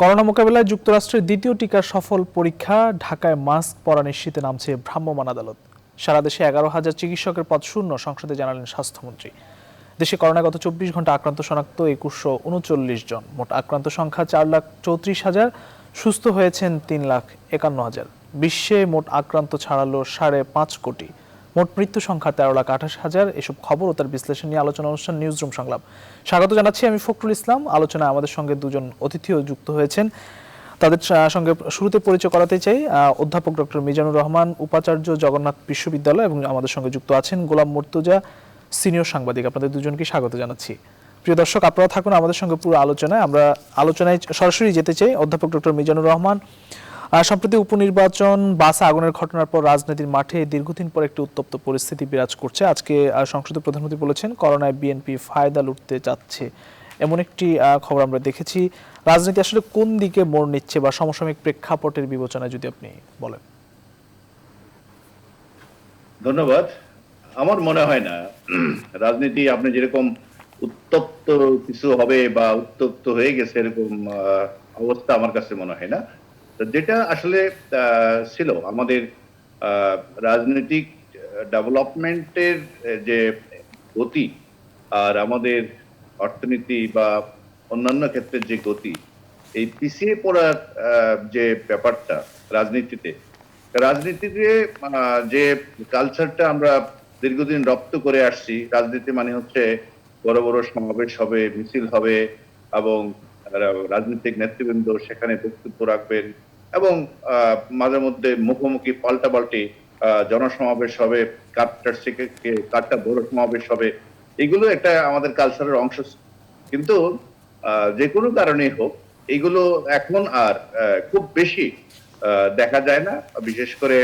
Corona মোকাবিলায় যুক্তরাষ্ট্রের দ্বিতীয় টিকার সফল পরীক্ষা। ঢাকায় মাস্ক পরা নিশ্চিতে নামছে ভ্রাম্যমাণ আদালত। সারা দেশে 11,000 চিকিৎসকের পদ শূন্য, সংসদে জানালেন স্বাস্থ্যমন্ত্রী। দেশে করোনা গত 24 ঘন্টা আক্রান্ত শনাক্ত 2139 জন। মোট আক্রান্ত সংখ্যা 4,34,000, সুস্থ হয়েছেন 3,51,000। বিশ্বে মোট আক্রান্ত ছাড়ালো 5.5 কোটি। মোট মৃত্যু সংখ্যা 13,28,000। এসব খবর ও তার বিশ্লেষণ নিয়ে আলোচনা অনুষ্ঠান নিউজরুম সংলাপ। স্বাগত জানাচ্ছি আমি ফখরুল ইসলাম। আলোচনায় আমাদের সঙ্গে দুজন অতিথিও যুক্ত হয়েছেন। তাদের সঙ্গে শুরুতে পরিচয় করাতে চাই অধ্যাপক ডক্টর মিজানুর রহমান, উপাচার্য, জগন্নাথ বিশ্ববিদ্যালয়, এবং আমাদের সঙ্গে যুক্ত আছেন গোলাম মুর্তজা, সিনিয়র সাংবাদিক। আপনাদের দুজনকে স্বাগত জানাচ্ছি। প্রিয় দর্শক, আপনারা থাকুন আমাদের সঙ্গে পুরো আলোচনায়। আমরা আলোচনায় সরাসরি যেতে চাই। অধ্যাপক ডক্টর মিজানুর রহমান, সম্প্রতি উপনির্বাচন, বাসে আগুনের ঘটনার পর রাজনীতির মাঠে দীর্ঘদিন পর একটি উত্তপ্ত পরিস্থিতি বিরাজ করছে। আজকে সংসদে প্রধানমন্ত্রী বলেছেন করোনায় বিএনপি ফায়দা লুটতে চাচ্ছে, এমন একটি খবর আমরা দেখেছি। রাজনীতি আসলে কোন দিকে মোড় নিচ্ছে বা সমসাময়িক প্রেক্ষাপটের বিবেচনায় যদি আপনি বলেন। ধন্যবাদ। আমার মনে হয় না রাজনীতি আপনি যেরকম উত্তপ্ত কিছু হবে বা উত্তপ্ত হয়ে গেছে এরকম অবস্থা আমার কাছে মনে হয় না। যেটা আসলে ছিল আমাদের রাজনৈতিক ডেভেলপমেন্টের যে গতি আর আমাদের অর্থনীতি বা অন্যান্য ক্ষেত্রের যে গতি, এই পিছিয়ে পড়ার যে ব্যাপারটা রাজনীতিতে যে কালচারটা আমরা দীর্ঘদিন রপ্ত করে আসছি, রাজনীতি মানে হচ্ছে বড় বড় সমাবেশ হবে, মিছিল হবে এবং রাজনৈতিক নেতৃবৃন্দ সেখানে বক্তব্য রাখবেন এবং মাঝে মধ্যে মুখোমুখি পাল্টাপাল্টি জনসমাবেশ হবে, কাটটা বড় সমাবেশ হবে। এগুলো একটা আমাদের কালচারের অংশ। কিন্তু যে কোনো কারণেই হোক, এগুলো এখন আর খুব বেশি দেখা যায় না। বিশেষ করে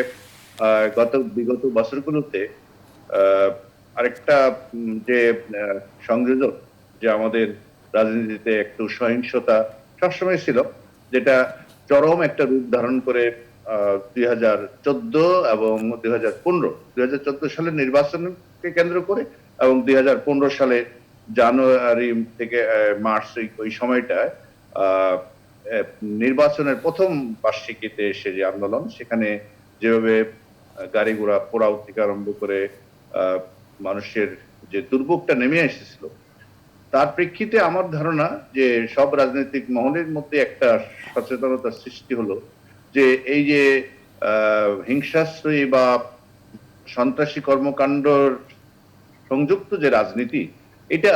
বিগত বছরগুলোতে আরেকটা যে সংযোজন, যে আমাদের রাজনীতিতে একটু সহিংসতা সবসময় ছিল, যেটা চরম একটা রূপ ধারণ করে 2014 এবং 2015 সালের নির্বাচনকে কেন্দ্র করে এবং 2015 সালে জানুয়ারি থেকে মার্চ ওই সময়টায় নির্বাচনের প্রথম বার্ষিকীতে এসে যে আন্দোলন, সেখানে যেভাবে গাড়ি ঘোড়া পোড়াও থেকে আরম্ভ করে মানুষের যে দুর্ভোগটা নেমে এসেছিল, তার প্রেক্ষিতে আমার ধারণা যে সব রাজনৈতিক মহলের মধ্যে একটা সচেতনতার সৃষ্টি হলো যে এই যে হিংসাশ্রয়ী বা সন্ত্রাসী কর্মকাণ্ড সংযুক্ত যে রাজনীতি, এটা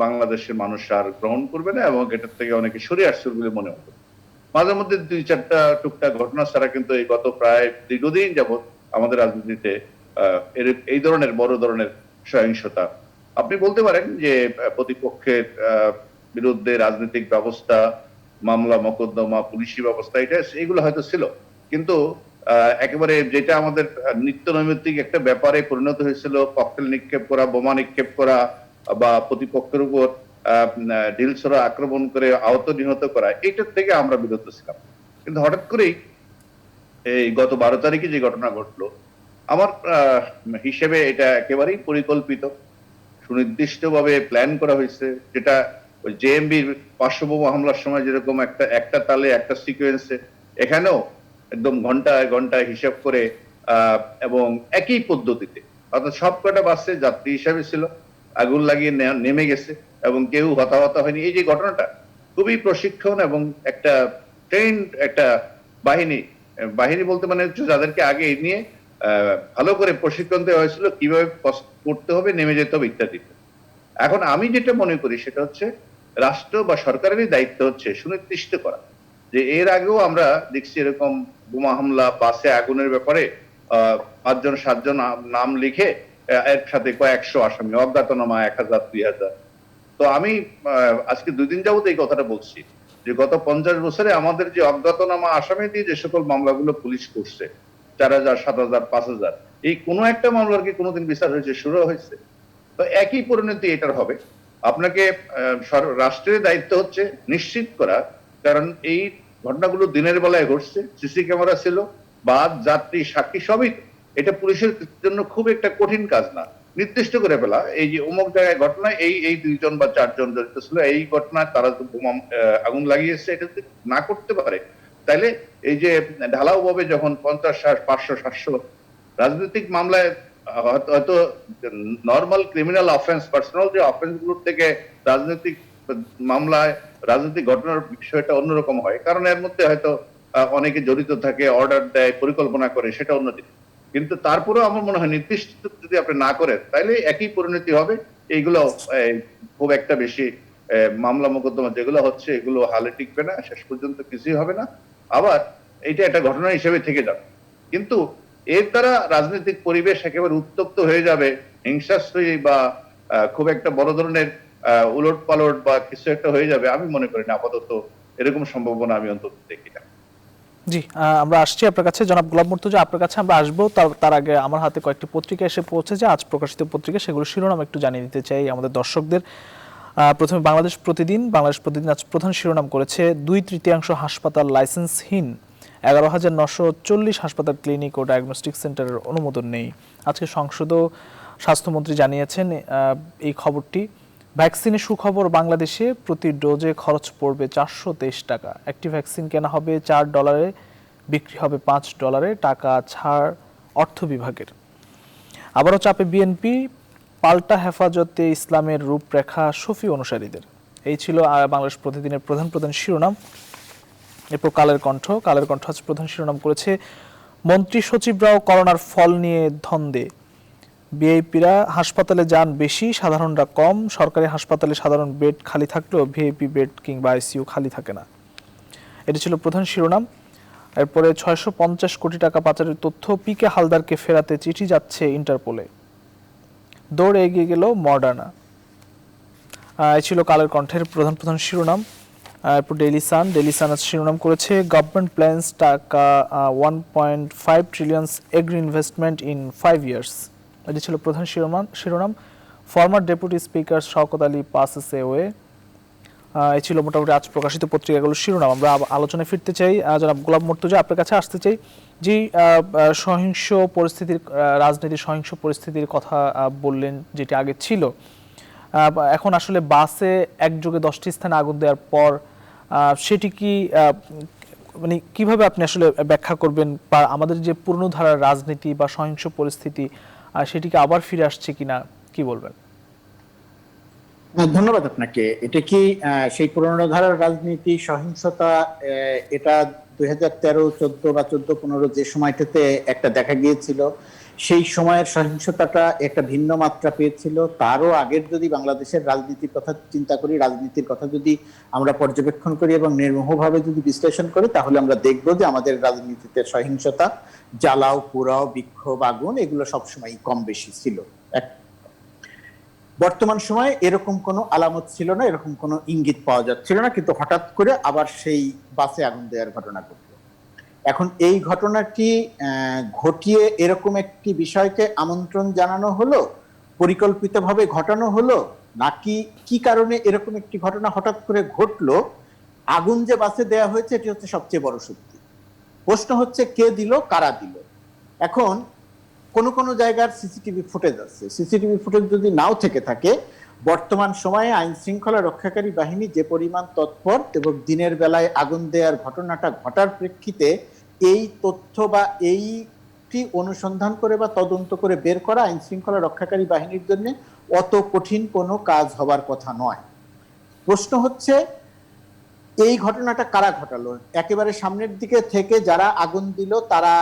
বাংলাদেশের মানুষ আর গ্রহণ করবে না এবং এটার থেকে অনেকে সরে আসছে বলে মনে হতো। মাঝে মধ্যে 2-4টা টুকটাক ঘটনা ছাড়া কিন্তু এই গত প্রায় দীর্ঘদিন যাবৎ আমাদের রাজনীতিতে এই ধরনের বড় ধরনের সহিংসতা, আপনি বলতে পারেন যে প্রতিপক্ষের বিরুদ্ধে রাজনৈতিক ব্যবস্থা, মামলা মোকদ্দমা, পুলিশি ব্যবস্থা, এগুলো হয়তো ছিল, কিন্তু একেবারে যেটা আমাদের নিত্য নৈমিত্তিক একটা ব্যাপারে পরিণত হয়েছিল, ককটেল নিক্ষেপ করা, বোমা নিক্ষেপ করা বা প্রতিপক্ষের উপর ঢিলছোড়া আক্রমণ করে আহত নিহত করা, এটার থেকে আমরা বিরত ছিলাম। কিন্তু হঠাৎ করেই এই গত 12 তারিখে যে ঘটনা ঘটলো, আমার হিসেবে এটা একেবারেই পরিকল্পিত, সুনির্দিষ্টভাবে প্ল্যান করা হয়েছে। যেটা ওই জেএমবির 500 বোমা হামলার সময় যেরকম একটা তালে একটা সিকোয়েন্সে, এখানেও একদম ঘন্টায় ঘন্টায় হিসাব করে এবং একই পদ্ধতিতে, অর্থাৎ সবকটা বাসে যাত্রী হিসাবে ছিল, আগুন লাগিয়ে নেমে গেছে এবং কেউ হতাহত হয়নি। এই যে ঘটনাটা, খুবই প্রশিক্ষণ এবং একটা ট্রেন্ড একটা বাহিনী, বাহিনী বলতে মানে হচ্ছে যাদেরকে আগে এই নিয়ে ভালো করে প্রশিক্ষণ দেওয়া হয়েছিল কিভাবে করতে হবে, নেমে যেতে হবে ইত্যাদি। এখন আমি যেটা মনে করি সেটা হচ্ছে রাষ্ট্র বা সরকারেরই দায়িত্ব হচ্ছে সুনির্দিষ্ট করা যে এর আগেও আমরা দেখছি এরকম বোমা হামলা, বাসে আগুনের ব্যাপারে 5জন 7জন নাম লিখে এর সাথে কয়েকশো আসামি, অজ্ঞাতনামা 1000 2000। তো আমি আজকে 2 দিন যাবত এই কথাটা বলছি যে গত 50 বছরে আমাদের যে অজ্ঞাতনামা আসামি দিয়ে যে সকল মামলাগুলো পুলিশ করছে, 4000 7000 5000, এই কোনো একটা মামলার কি কোনোদিন বিচার হয়েছে, শুরু হয়েছে? তো একই পরিণতি এটার হবে। আপনাকে রাষ্ট্রের দায়িত্ব হচ্ছে নিশ্চিত করা, কারণ এই ঘটনাগুলো দিনের বেলায় ঘটছে, সিসি ক্যামেরা ছিল, বাদ যাত্রী সাক্ষী সবই, এটা পুলিশের জন্য খুব একটা কঠিন কাজ না। নির্দিষ্ট করে ফেলা, এই যে অমুক জায়গায় ঘটনা, এই এই 2 জন বা 4 জন জড়িত ছিল এই ঘটনায়, তারা তো বোমা আগুন লাগিয়েছে, এটা যদি না করতে পারে তাইলে এই যে ঢালাও ভাবে যখন 50, 60, 500, 700 রাজনৈতিক মামলায় হয়তো নর্মাল ক্রিমিনাল অফেন্স, পার্সোনাল যে অফেন্স গুলোর থেকে রাজনৈতিক মামলায় রাজনৈতিক ঘটনার বিষয়টা অন্যরকম হয়, কারণ এর মধ্যে হয়তো অনেকে জড়িত থাকে, অর্ডার দেয়, পরিকল্পনা করে, সেটা অন্যদিকে। কিন্তু তারপরেও আমার মনে হয় নির্দিষ্ট যদি আপনি না করেন তাহলে একই পরিণতি হবে। এইগুলো খুব একটা বেশি মামলা মোকদ্দমা যেগুলো হচ্ছে এগুলো হালে টিকবে না, শেষ পর্যন্ত কিছুই হবে না, আবার এটা একটা ঘটনা হিসেবে থেকে যাবে। কিন্তু এর দ্বারা রাজনৈতিক পরিবেশ একেবারে উত্তপ্ত হয়ে যাবে, হিংসাশ্রয়ী বা খুব একটা বড় ধরনের উলট পালট বা কিছু একটা হয়ে যাবে, আমি মনে করি না, আপাতত এরকম সম্ভাবনা আমি অন্তত দেখি না। জি, আমরা আসছি আপনার কাছে জনাব গোলাম মুর্তজা, আপনার কাছে আমরা আসবো। তার আগে আমার হাতে কয়েকটি পত্রিকা এসে পৌঁছেছে, আজ প্রকাশিত পত্রিকা, সেগুলো শিরোনাম একটু জানিয়ে দিতে চাই আমাদের দর্শকদের। প্রথমে বাংলাদেশ প্রতিদিন আজ প্রধান শিরোনাম করেছে 2/3 হাসপাতাল লাইসেন্সহীন, 11,940 হাসপাতাল, ক্লিনিক ও ডায়াগনস্টিক সেন্টারের অনুমোদন নেই। আজকে সংসদেও স্বাস্থ্যমন্ত্রী জানিয়েছেন এই খবরটি। ভ্যাকসিনের সুখবর, বাংলাদেশে প্রতি ডোজে খরচ পড়বে 423 টাকা। একটি ভ্যাকসিন কেনা হবে $4, বিক্রি হবে $5, টাকা ছাড় অর্থ বিভাগের। আবারও চাপে বিএনপি, পাল্টা হেফাজতে ইসলামের রূপরেখা শফি অনুসারীদের। এই ছিল বাংলাদেশ প্রতিদিনের প্রধান শিরোনাম। এরপর কালের কণ্ঠ আজ প্রধান শিরোনাম করেছে মন্ত্রী সচিবরাও করোনার ফল নিয়ে ধন্দে, ভিআইপিরা হাসপাতালে যান বেশি, সাধারণরা কম, সরকারি হাসপাতালে সাধারণ বেড খালি থাকলেও ভিআইপি বেড কিংবা আইসিইউ খালি থাকে না। এটি ছিল প্রধান শিরোনাম। এরপরে 650 কোটি টাকা পাচারের তথ্য, পিকে হালদারকে ফেরাতে চিঠি যাচ্ছে ইন্টারপোলে, দৌড়ে এগিয়ে গেল মডার্না। এই ছিল কালের কণ্ঠের প্রধান শিরোনাম। এরপর ডেইলি সান আজ শিরোনাম করেছে গভর্নমেন্ট প্ল্যান্স টাকা 1.5 trillion agri investment in 5 years. এটি ছিল প্রধান শিরোনাম। Former deputy speaker Shawkat Ali passes away. এই ছিল মোটামুটি আজ প্রকাশিত পত্রিকাগুলোর শিরোনাম। আমরা আলোচনায় ফিরতে চাই। জনাব গোলাম মুর্তজা, আপনার কাছে আসতে চাই। যে রাজনীতির সহিংস পরিস্থিতির কথা বললেন, যেটি আগে ছিল, এখন আসলে বাসে একযোগে 10টি স্থানে আগুন দেওয়ার পর সেটি কি মানে কিভাবে আপনি আসলে ব্যাখ্যা করবেন, বা আমাদের যে পুরনো ধারার রাজনীতি বা সহিংস পরিস্থিতি সেটিকে আবার ফিরে আসছে কিনা, কি বলবেন? ধন্যবাদ আপনাকে। এটা কি সেই পুরনো ধারার রাজনীতি, সহিংসতা, এটা 2013, 14 বা 14-15 যে সময়টাতে একটা দেখা গিয়েছিল, সেই সময়ের সহিংসতাটা একটা ভিন্ন মাত্রা পেয়েছিল। তারও আগের যদি বাংলাদেশের রাজনীতির কথা চিন্তা করি, রাজনীতির কথা যদি আমরা পর্যবেক্ষণ করি এবং নির্মোহভাবে যদি বিশ্লেষণ করি, তাহলে আমরা দেখবো যে আমাদের রাজনীতিতে সহিংসতা, জ্বালাও পোড়াও, বিক্ষোভ, আগুন, এগুলো সবসময় কম বেশি ছিল। বর্তমান সময়ে এরকম কোনো আলামত ছিল না, এরকম কোনো ইঙ্গিত পাওয়া যাচ্ছিল না, কিন্তু হঠাৎ করে আবার সেই বাসে আগুন দেওয়ার ঘটনা ঘটল। এখন এই ঘটনাটি ঘটিয়ে এরকম একটি বিষয়কে আমন্ত্রণ জানানো হলো, পরিকল্পিতভাবে ঘটানো হলো, নাকি কি কারণে এরকম একটি ঘটনা হঠাৎ করে ঘটলো? আগুন যে বাসে দেওয়া হয়েছে এটি হচ্ছে সবচেয়ে বড় সত্যি। প্রশ্ন হচ্ছে কে দিল, কারা দিল। এখন কোন জায়গার সিসিটিভি ফুটেজ আছে, সিসিটিভি ফুটেজ যদি নাও থেকে থাকে, বর্তমান সময়ে আইন শৃঙ্খলা রক্ষাকারী বাহিনী যে পরিমাণ তৎপর এবং দিনের বেলায় আগুন দেওয়ার ঘটনাটা ঘটার প্রেক্ষিতে এই তথ্য বা এইটি অনুসন্ধান করে বা তদন্ত করে বের করা আইন শৃঙ্খলা রক্ষাকারী বাহিনীর জন্য অত কঠিন কোনো কাজ হবার কথা নয়। প্রশ্ন হচ্ছে এই ঘটনাটা কারা ঘটালো? একেবারে সামনের দিকে থেকে যারা আগুন দিল তারা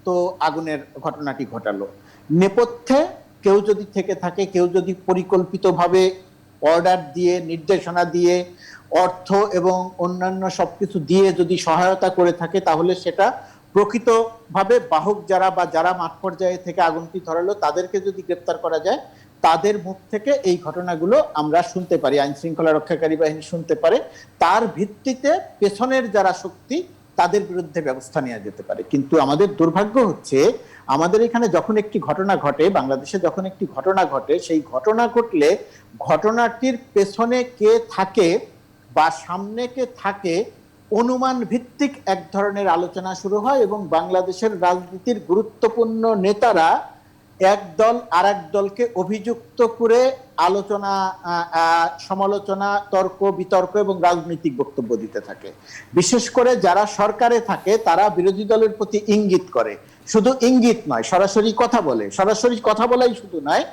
তো আগুনের ঘটনাটি ঘটালো। নেপথ্যে কেউ যদি থেকে থাকে, কেউ যদি পরিকল্পিতভাবে অর্ডার দিয়ে, নির্দেশনা দিয়ে, অর্থ এবং অন্যান্য সবকিছু দিয়ে যদি সহায়তা করে থাকে, তাহলে সেটা প্রকৃতভাবে বাহক যারা বা যারা মাঠ পর্যায়ে থেকে আগুনটি ধরালো তাদেরকে যদি গ্রেপ্তার করা যায়, তাদের মুখ থেকে এই ঘটনাগুলো আমরা শুনতে পারি, আইন শৃঙ্খলা রক্ষাকারী বাহিনী শুনতে পারে। তার ভিত্তিতে পেছনের যারা শক্তি তাদের বিরুদ্ধে ব্যবস্থা নেওয়া যেতে পারে। কিন্তু আমাদের দুর্ভাগ্য হচ্ছে, আমাদের এখানে যখন একটি ঘটনা ঘটে, বাংলাদেশে যখন একটি ঘটনা ঘটে, সেই ঘটনা ঘটলে ঘটনাটির পেছনে কে থাকে বা সামনে কে থাকে, অনুমান ভিত্তিক এক ধরনের আলোচনা শুরু হয় এবং বাংলাদেশের রাজনীতির গুরুত্বপূর্ণ নেতারা এক দল আর এক দলকে অভিযুক্ত করে আলোচনা, সমালোচনা, তর্ক বিতর্ক এবং রাজনৈতিক বক্তব্য দিতে থাকে। বিশেষ করে যারা সরকারে থাকে তারা বিরোধী দলের প্রতি ইঙ্গিত করে, শুধু ইঙ্গিত নয়, সরাসরি কথা বলে। সরাসরি কথা বলাই শুধু নয়,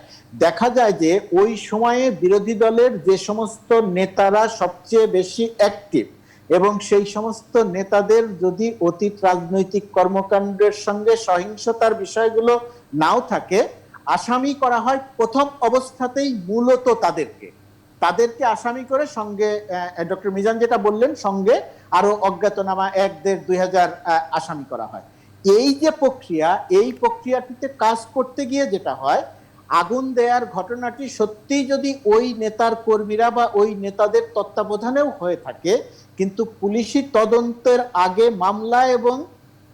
দেখা যায় যে ওই সময়ে বিরোধী দলের যে সমস্ত নেতারা সবচেয়ে বেশি অ্যাক্টিভ এবং সেই সমস্ত নেতাদের যদি অতীত রাজনৈতিক কর্মকাণ্ডের সঙ্গে সহিংসতার বিষয়গুলো নাও থাকে, আসামি করা হয় প্রথম অবস্থাতেই মূলত তাদেরকে আসামি করে, সঙ্গে ডক্টর মিজান যেটা বললেন, সঙ্গে আরো অজ্ঞাতনামা 1-2-2000 আসামি করা হয়। এই যে প্রক্রিয়া, এই প্রক্রিয়াটিতে কাজ করতে গিয়ে যেটা হয়, আগুন দেয়ার ঘটনাটি সত্যি যদি ওই নেতার কর্মীরা বা ওই নেতাদের তত্ত্বাবধানেও হয়ে থাকে, কিন্তু পুলিশি তদন্তের আগে মামলা এবং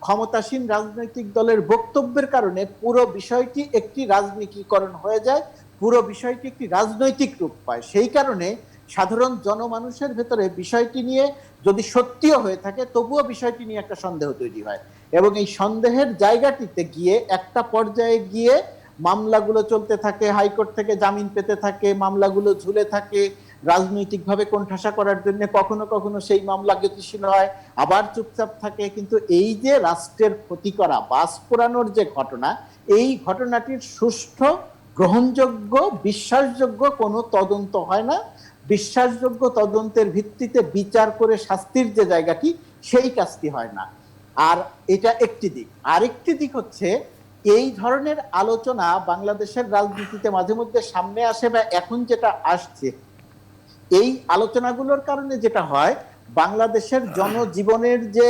ক্ষমতাসীন রাজনৈতিক দলের বক্তব্যের কারণে পুরো বিষয়টি একটি রাজনীতিকরণ হয়ে যায়, পুরো বিষয়টি একটি রাজনৈতিক রূপ পায়। সেই কারণে সাধারণ জনমানুষের ভেতরে বিষয়টি নিয়ে যদি সত্যিও হয়ে থাকে, তবুও বিষয়টি নিয়ে একটা সন্দেহ তৈরি হয় এবং এই সন্দেহের জায়গাটিতে গিয়ে একটা পর্যায়ে গিয়ে মামলাগুলো চলতে থাকে, হাইকোর্ট থেকে জামিন পেতে থাকে, মামলাগুলো ঝুলে থাকে, রাজনৈতিকভাবে কোণঠাসা করার জন্য কখনো কখনো সেই মামলা গতিশীল হয়, আবার চুপচাপ থাকে। কিন্তু এই যে রাষ্ট্রের ক্ষতি করা, বাস পোড়ানোর যে ঘটনা, এই ঘটনাটির সুষ্ঠু, গ্রহণযোগ্য, বিশ্বাসযোগ্য কোনো তদন্ত হয় না। বিশ্বাসযোগ্য তদন্তের ভিত্তিতে বিচার করে শাস্তির যে জায়গাটি, সেই কাজটি হয় না। আর এটা একটি দিক। আরেকটি দিক হচ্ছে, এই ধরনের আলোচনা বাংলাদেশের রাজনীতিতে মাঝে মধ্যে সামনে আসে বা এখন যেটা আসছে, এই আলোচনাগুলোর কারণে যেটা হয়, বাংলাদেশের জনজীবনের যে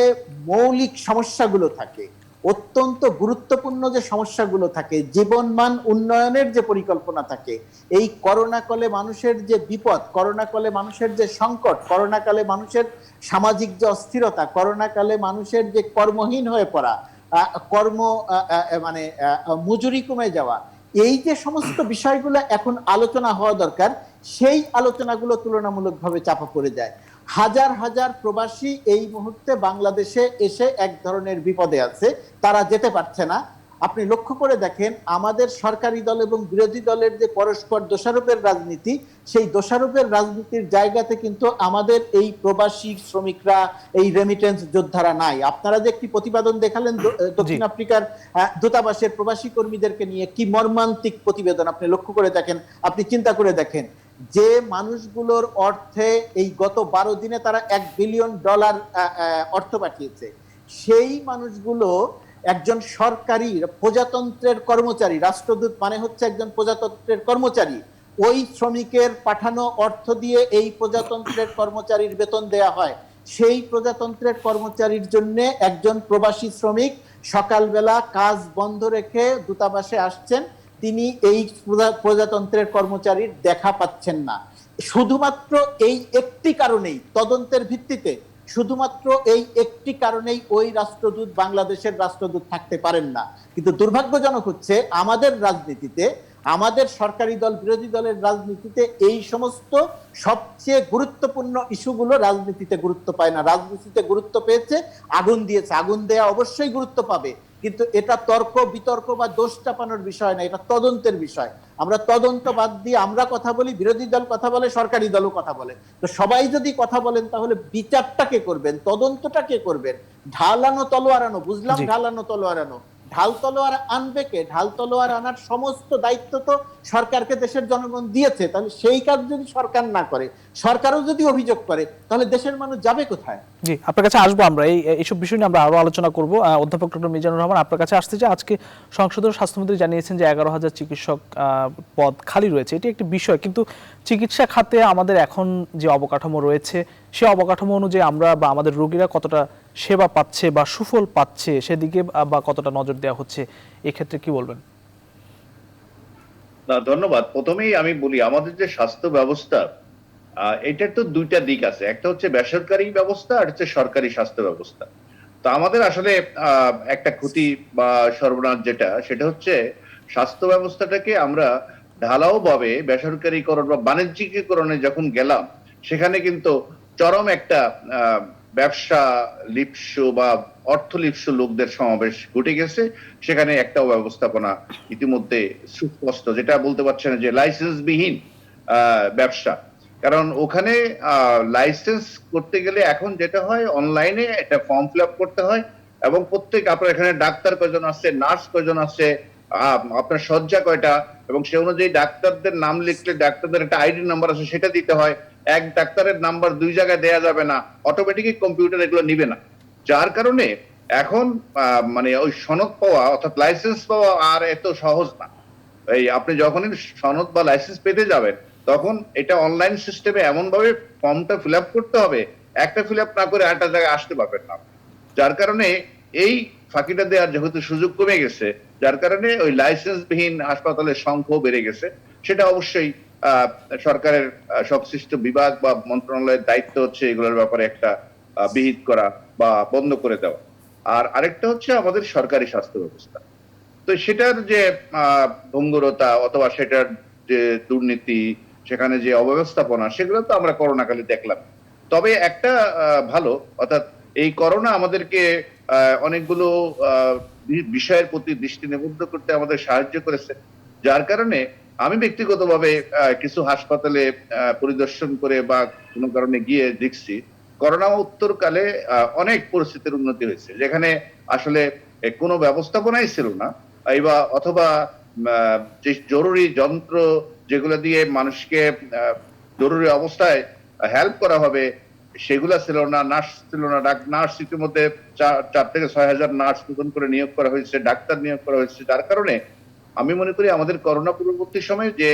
মৌলিক সমস্যাগুলো থাকে, অত্যন্ত গুরুত্বপূর্ণ যে সমস্যাগুলো থাকে, জীবনমান উন্নয়নের যে পরিকল্পনা থাকে, এই করোনাকালে মানুষের যে বিপদ, করোনাকালে মানুষের যে সংকট, করোনাকালে মানুষের সামাজিক যে অস্থিরতা, করোনাকালে মানুষের যে কর্মহীন হয়ে পড়া, কর্ম মানে মজুরি কমে যাওয়া, এই যে সমস্ত বিষয়গুলো এখন আলোচনা হওয়া দরকার, সেই আলোচনাগুলো তুলনামূলকভাবে চাপা পড়ে যায়। হাজার হাজার প্রবাসী এই মুহূর্তে বাংলাদেশে এসে এক ধরনের বিপদে আছে, তারা যেতে পারছে না। আপনি লক্ষ্য করে দেখেন, আমাদের সরকারি দল এবং বিরোধী দলের যে পরস্পর দোষারোপের রাজনীতি, সেই দোষারোপের রাজনীতির জায়গাতে কিন্তু আমাদের এই প্রবাসী শ্রমিকরা, এই রেমিটেন্স যোদ্ধারা নাই। আপনারা যে একটি প্রতিবেদন দেখালেন দক্ষিণ আফ্রিকার দূতাবাসের প্রবাসী কর্মীদেরকে নিয়ে, কি মর্মান্তিক প্রতিবেদন! আপনি লক্ষ্য করে দেখেন, আপনি চিন্তা করে দেখেন, যে মানুষগুলোর অর্থে এই গত 12 দিনে তারা $1 বিলিয়ন অর্থ পাঠিয়েছে, সেই মানুষগুলো একজন সরকারি প্রজাতন্ত্রের কর্মচারী। রাষ্ট্রদূত মানে হচ্ছে একজন প্রজাতন্ত্রের কর্মচারী। ওই শ্রমিকের পাঠানো অর্থ দিয়ে এই প্রজাতন্ত্রের কর্মচারীর বেতন দেয়া হয়। সেই প্রজাতন্ত্রের কর্মচারীর জন্য একজন প্রবাসী শ্রমিক সকালবেলা কাজ বন্ধ রেখে দূতাবাসে আসছেন, তিনি এই প্রজাতন্ত্রের কর্মচারীর দেখা পাচ্ছেন না। শুধুমাত্র এই একটি কারণেই, তদন্তের ভিত্তিতে শুধুমাত্র এই একটি কারণেই ওই রাষ্ট্রদূত বাংলাদেশের রাষ্ট্রদূত থাকতে পারেন না। কিন্তু দুর্ভাগ্যজনক হচ্ছে, আমাদের রাজনীতিতে, আমাদের সরকারি দল বিরোধী দলের রাজনীতিতে এই সমস্ত সবচেয়ে গুরুত্বপূর্ণ ইস্যুগুলো রাজনীতিতে গুরুত্ব পায় না। রাজনীতিতে গুরুত্ব পেয়েছে আগুন দিয়েছে, আগুন দেয়া অবশ্যই গুরুত্ব পাবে, কিন্তু এটা তর্ক বিতর্ক বা দোষ চাপানোর বিষয় না, এটা তদন্তের বিষয়। আমরা তদন্ত বাদ দিয়ে আমরা কথা বলি, বিরোধী দল কথা বলে, সরকারি দলও কথা বলে। তো সবাই যদি কথা বলেন, তাহলে বিচারটা কে করবেন, তদন্তটা কে করবেন? ঢালানো তলোয়ার আনো, বুঝলাম, ঢালানো তলোয়ার আনো, ঢাল তলোয়ার আনবে কে? ঢাল তলোয়ার আনার সমস্ত দায়িত্ব তো সরকারকে দেশের জনগণ দিয়েছে। তাহলে সেই কাজ যদি সরকার না করে, সরকারও যদি অভিযোগ করে, তাহলে দেশের মানুষ যাবে কোথায়? জি, আপনার কাছে আসবো আমরা, এইসব বিষয় নিয়ে আমরা আরো আলোচনা করব। অধ্যাপক ডক্টর মিজানুর রহমান, আপনার কাছে আসতে যে আজকে সংসদের স্বাস্থ্যমন্ত্রী জানিয়েছেন যে 11,000 চিকিৎসক পদ খালি রয়েছে। এটি একটি বিষয়, কিন্তু চিকিৎসা খাতে আমাদের এখন যে অবকাঠামো রয়েছে, সে অবকাঠামো অনুযায়ী আমরা বা আমাদের রোগীরা কতটা সেবা পাচ্ছে বা সুফল পাচ্ছে, সেদিকে বা কতটা নজর দেওয়া হচ্ছে, এক্ষেত্রে কি বলবেন? না, ধন্যবাদ। প্রথমেই আমি বলি, আমাদের যে স্বাস্থ্য ব্যবস্থা, এটার তো দুইটা দিক আছে। একটা হচ্ছে বেসরকারি ব্যবস্থা, আর হচ্ছে সরকারি স্বাস্থ্য ব্যবস্থা। তো আমাদের আসলে একটা ক্ষতি বা সর্বনাশ যেটা, সেটা হচ্ছে স্বাস্থ্য ব্যবস্থাটাকে আমরা ঢালাও ভাবে বেসরকারীকরণ বা বাণিজ্যিকীকরণে যখন গেলাম, সেখানে কিন্তু চরম একটা ব্যবসা লিপ্সু বা অর্থ লিপ্সু লোকদের সমাবেশ ঘটে গেছে। সেখানে একটা ব্যবস্থাপনা ইতিমধ্যে সুস্পষ্ট, যেটা বলতে পারছেন যে লাইসেন্সবিহীন ব্যবসা। কারণ ওখানে লাইসেন্স করতে গেলে এখন যেটা হয়, অনলাইনে একটা ফর্ম ফিল আপ করতে হয়, এবং প্রত্যেক আপনার এখানে ডাক্তার কয়জন আছে, নার্স কয়জন আছে, আপনার শয্যা কয়টা, এবং সে অনুযায়ী ডাক্তারদের নাম লিখলে ডাক্তারদের একটা আইডি নাম্বার আছে, সেটা দিতে হয়। এক ডাক্তারের নাম্বার দুই জায়গায় দেয়া যাবে না, অটোমেটিকই কম্পিউটার এগুলো নিবে না। যার কারণে এখন মানে ওই সনদ পাওয়া অর্থাৎ লাইসেন্স পাওয়া আর এত সহজ না। এই আপনি যখনই সনদ বা লাইসেন্স পেতে যাবেন, তখন এটা অনলাইন সিস্টেমে এমন ভাবে ফর্মটা ফিল আপ করতে হবে, একটা ফিল আপ না করে আরেকটা জায়গায় আসতে পারবেন না। যার কারণে এই ফাঁকিটা দেওয়ার যেহেতু সুযোগ কমে গেছে, যার কারণে ওই লাইসেন্সবিহীন হাসপাতালের সংখ্যাও বেড়ে গেছে। সেটা অবশ্যই সরকারের সংশ্লিষ্ট বিভাগ বা মন্ত্রণালয়ের দায়িত্ব হচ্ছে এগুলোর ব্যাপারে একটা বিহিত করা বা বন্ধ করে দেওয়া। আর আরেকটা হচ্ছে আমাদের সরকারি স্বাস্থ্য ব্যবস্থা। তো সেটার যে ভঙ্গুরতা অথবা সেটার যে দুর্নীতি, সেখানে যে অব্যবস্থাপনা, সেগুলো তো আমরা করোনাকালে দেখলাম। তবে একটা ভালো, অর্থাৎ এই করোনা আমাদেরকে অনেকগুলো বিষয়ের প্রতি দৃষ্টি নিবদ্ধ করতে আমাদের সাহায্য করেছে। যার কারণে আমি ব্যক্তিগতভাবে কিছু হাসপাতালে পরিদর্শন করে বা কোনো কারণে গিয়ে দেখছি, করোনা উত্তরকালে অনেক পরিস্থিতির উন্নতি হয়েছে, যেখানে আসলে কোনো ব্যবস্থাপনাই ছিল না, অথবা যে জরুরি যন্ত্র যেগুলো দিয়ে মানুষকে জরুরি অবস্থায় হেল্প করা হবে, সেগুলা ছিল না। নার্স ছিল না। নার্স ইতিমধ্যে 4 থেকে 6,000 নার্স নতুন করে নিয়োগ করা হয়েছে, ডাক্তার নিয়োগ করা হয়েছে। যার কারণে আমি মনে করি আমাদের করোনা পূর্ববর্তী সময়ে যে